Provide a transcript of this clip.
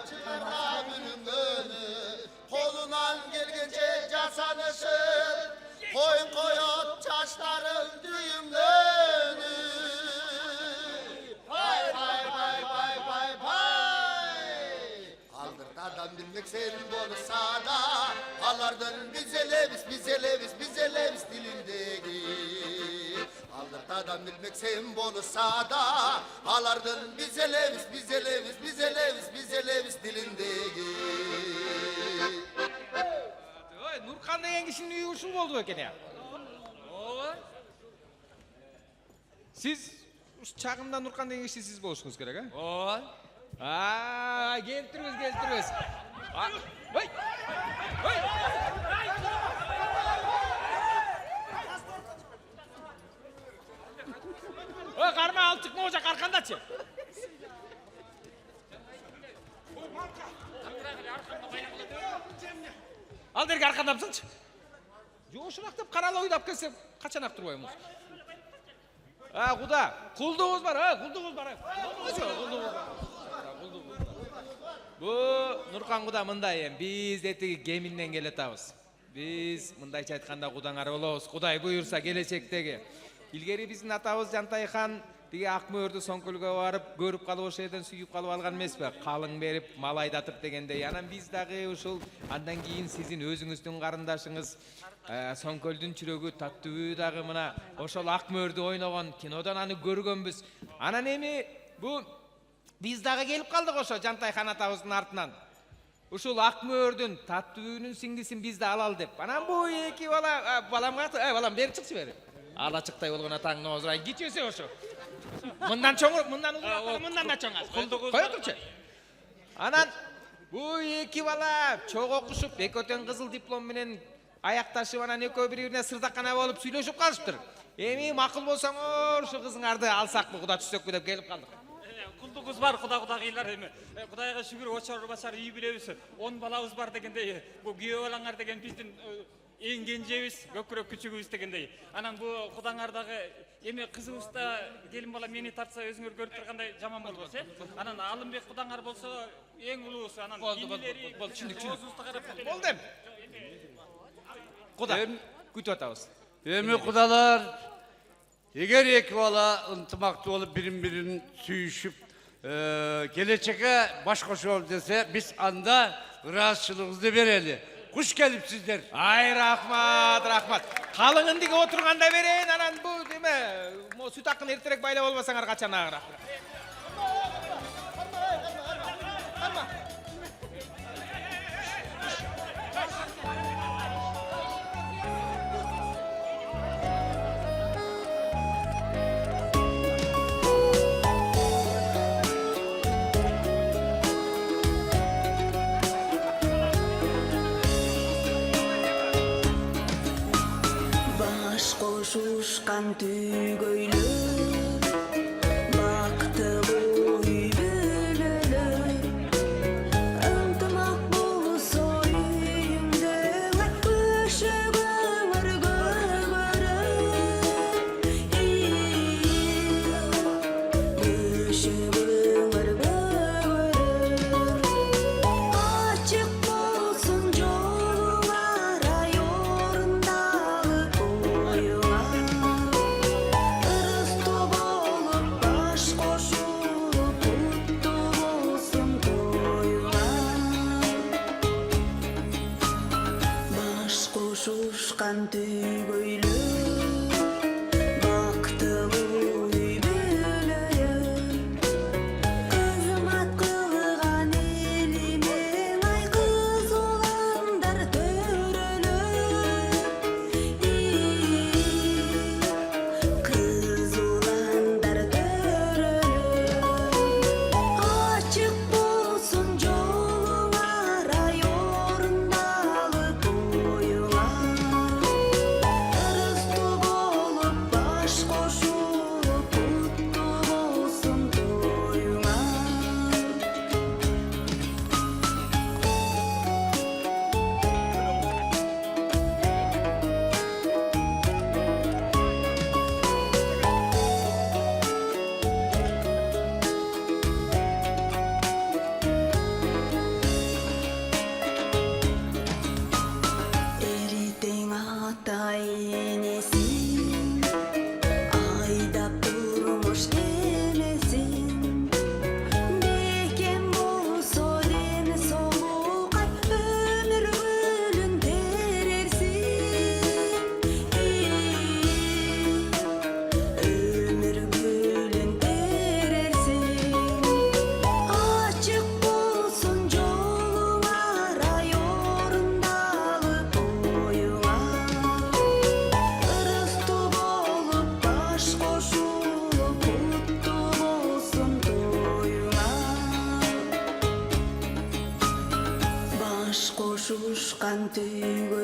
çıkarma bürüngünü, kolundan gelgence casanışır, koyun koyun çaşların düğümlönü. Vay vay vay vay vay vay. Aldırtadan bilmek senin bolsa da, alardan biz eleviz dilindeki. Aldırtadan bilmek senin bolsa da, alardan biz eleviz dilindeki. Nurkan degan kishinin uyi ушул болду экен ya. Ооба. Siz чагымда Nurkan degan kişi siz болушуңуз керек, ha? Ооба. Keltirimiz. Oy! Oy! Oy, qarma alып çıkma ocak arkandaçı. Al dergi arkanda mısınç? Yok şurak deyip karalı oydap kelse kaçanak durbayımız. Ha kuda, kulduğumuz var ha, kulduğumuz var. Bu Nurkan kuda mınday em, biz etigi Gemинден келатабыз. Biz mındayча айтканда кудаңар болобуз. Кудай буйурса келечектеги. Илгери биздин атабыз Жантай хан тиги ак мөөрдү Соңкөлгө барып, көрүп калып ошол жерден сүйүп калып алган эмеспи? Калың берип, мал айдатып дегендей. Анан биз дагы ушул андан кийин сиздин өзүңүздүн карындашыңыз Соңкөлдүн чүрөгү Таттыбүү дагы мына ошол ак мөөрдү ойногон кинодон аны көргөнбүз. Анан эми бу биз дагы келип калдык ошо Жантай хан атабыздын артынан. Ушул ак мөөрдүн Таттыбүүнүн сиңдисин биз да алалы деп. Анан бу эки бала, балам каты, балам бери чыкчы бери. Алачыктай болгон атаңды озурай кичесе ошо. Мындан чоң, мындан узураак, мындан да чоң. Кой отурчу. Анан бу эки бала чогуу окушуп, экөөтөн кызыл диплом менен аякташып, анан экөө бири-бирине сырдакана болуп сүйлөшүп калышыптыр. Эми макул болсоңор, ушу кызыңарды алсакпы, куда түшсөкпү деп келип калдык. Кулдугубуз бар, кудагыйлар эми. Кудайга шүгүр, очор бачар үй билебиз. 10 балабыз бар дегендей, бу күйөө балаңар деген биздин эң кенжебиз, көкүрөк күчүгүбүз дегендей. Анан бу кудаңардагы эми кызыбыз да келин бала мени тартса өзүңөр көрүп тургандай жаман болбос, Анан Алымбек кудаңар болсо эң улуусу, анан инилери Болду, түшүндүк. Болду эми. Куда күтүп атабыз. Эми кудалар, эгер эки бала ынтымактуу болуп бирин-бирин сүйүшүп, келечекке баш кошолу десе, биз анда ыраазычылыгыбызды берели. Куш келипсиздер. Ай, рахмат. Калыңын диге отурганда берейин, анан бу деме, сүт акын эртерээк байлап албасаңар качан агыраак. Koşuşkan tügöylür, baktı boy bölülür. Intımak bu soyumda, ışığın örgülür. Işığın örgülür. Açık olsun yollara, yorundağı koyuğa. түйгөйлөр